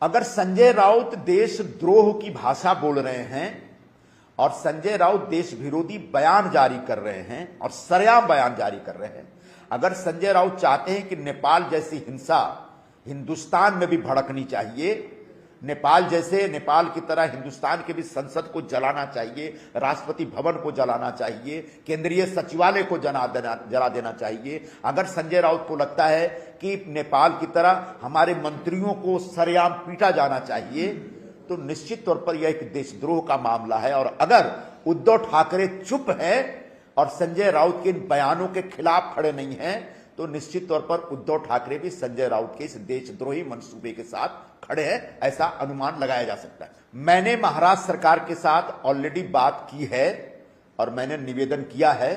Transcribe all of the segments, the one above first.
अगर संजय राउत देशद्रोह की भाषा बोल रहे हैं और संजय राउत देश विरोधी बयान जारी कर रहे हैं और सरेआम बयान जारी कर रहे हैं, अगर संजय राउत चाहते हैं कि नेपाल जैसी हिंसा हिंदुस्तान में भी भड़कनी चाहिए, नेपाल की तरह हिंदुस्तान के भी संसद को जलाना चाहिए, राष्ट्रपति भवन को जलाना चाहिए, केंद्रीय सचिवालय को जला देना चाहिए, अगर संजय राउत को लगता है कि नेपाल की तरह हमारे मंत्रियों को सरेआम पीटा जाना चाहिए, तो निश्चित तौर पर यह एक देशद्रोह का मामला है। और अगर उद्धव ठाकरे चुप है और संजय राउत के इन बयानों के खिलाफ खड़े नहीं हैं, तो निश्चित तौर पर उद्धव ठाकरे भी संजय राउत के इस देशद्रोही मंसूबे के साथ खड़े हैं, ऐसा अनुमान लगाया जा सकता है। मैंने महाराष्ट्र सरकार के साथ ऑलरेडी बात की है और मैंने निवेदन किया है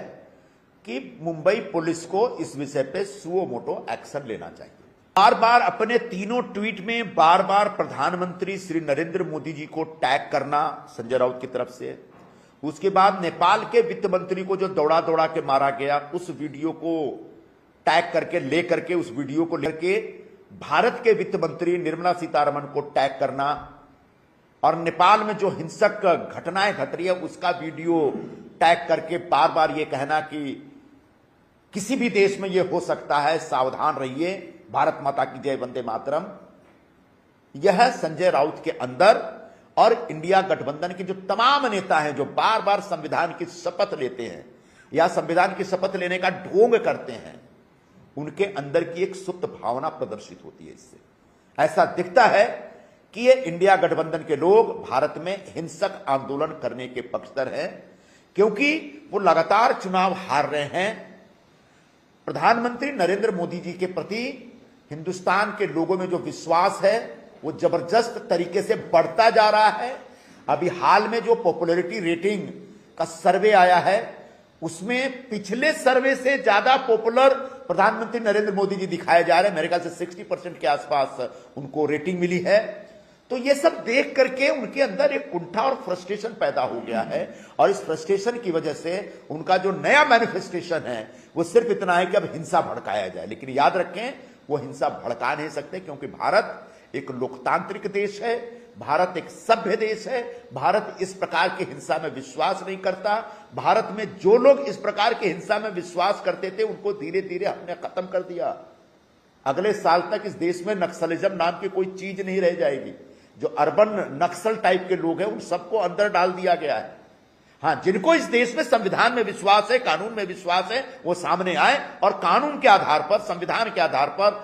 कि मुंबई पुलिस को इस विषय पे सुओ मोटो एक्शन लेना चाहिए। बार बार अपने तीनों ट्वीट में बार बार प्रधानमंत्री श्री नरेंद्र मोदी जी को टैग करना संजय राउत की तरफ से, उसके बाद नेपाल के वित्त मंत्री को जो दौड़ा दौड़ा के मारा गया उस वीडियो को टैग करके लेकर के उस वीडियो को लेकर भारत के वित्त मंत्री निर्मला सीतारमण को टैग करना और नेपाल में जो हिंसक घटनाएं घट रही है उसका वीडियो टैग करके बार बार ये कहना कि किसी भी देश में ये हो सकता है, सावधान रहिए, भारत माता की जय, वंदे मातरम। यह संजय राउत के अंदर और इंडिया गठबंधन के जो तमाम नेता हैं जो बार बार संविधान की शपथ लेते हैं या संविधान की शपथ लेने का ढोंग करते हैं, उनके अंदर की एक सुप्त भावना प्रदर्शित होती है। इससे ऐसा दिखता है कि ये इंडिया गठबंधन के लोग भारत में हिंसक आंदोलन करने के पक्षधर हैं, क्योंकि वो लगातार चुनाव हार रहे हैं। प्रधानमंत्री नरेंद्र मोदी जी के प्रति हिंदुस्तान के लोगों में जो विश्वास है वो जबरदस्त तरीके से बढ़ता जा रहा है। अभी हाल में जो पॉपुलैरिटी रेटिंग का सर्वे आया है उसमें पिछले सर्वे से ज्यादा पॉपुलर प्रधानमंत्री नरेंद्र मोदी जी दिखाए जा रहे हैं। मेरे ख्याल से 60% के आसपास उनको रेटिंग मिली है। तो ये सब देख करके उनके अंदर एक कुंठा और फ्रस्ट्रेशन पैदा हो गया है और इस फ्रस्ट्रेशन की वजह से उनका जो नया मैनिफेस्टेशन है वो सिर्फ इतना है कि अब हिंसा भड़काया जाए। लेकिन याद रखें, वो हिंसा भड़का नहीं सकते, क्योंकि भारत एक लोकतांत्रिक देश है, भारत एक सभ्य देश है, भारत इस प्रकार की हिंसा में विश्वास नहीं करता। भारत में जो लोग इस प्रकार की हिंसा में विश्वास करते थे उनको धीरे धीरे हमने खत्म कर दिया। अगले साल तक इस देश में नक्सलिज्म नाम की कोई चीज नहीं रह जाएगी। जो अर्बन नक्सल टाइप के लोग हैं उन सबको अंदर डाल दिया गया है। हाँ, जिनको इस देश में संविधान में विश्वास है, कानून में विश्वास है, वो सामने आए और कानून के आधार पर, संविधान के आधार पर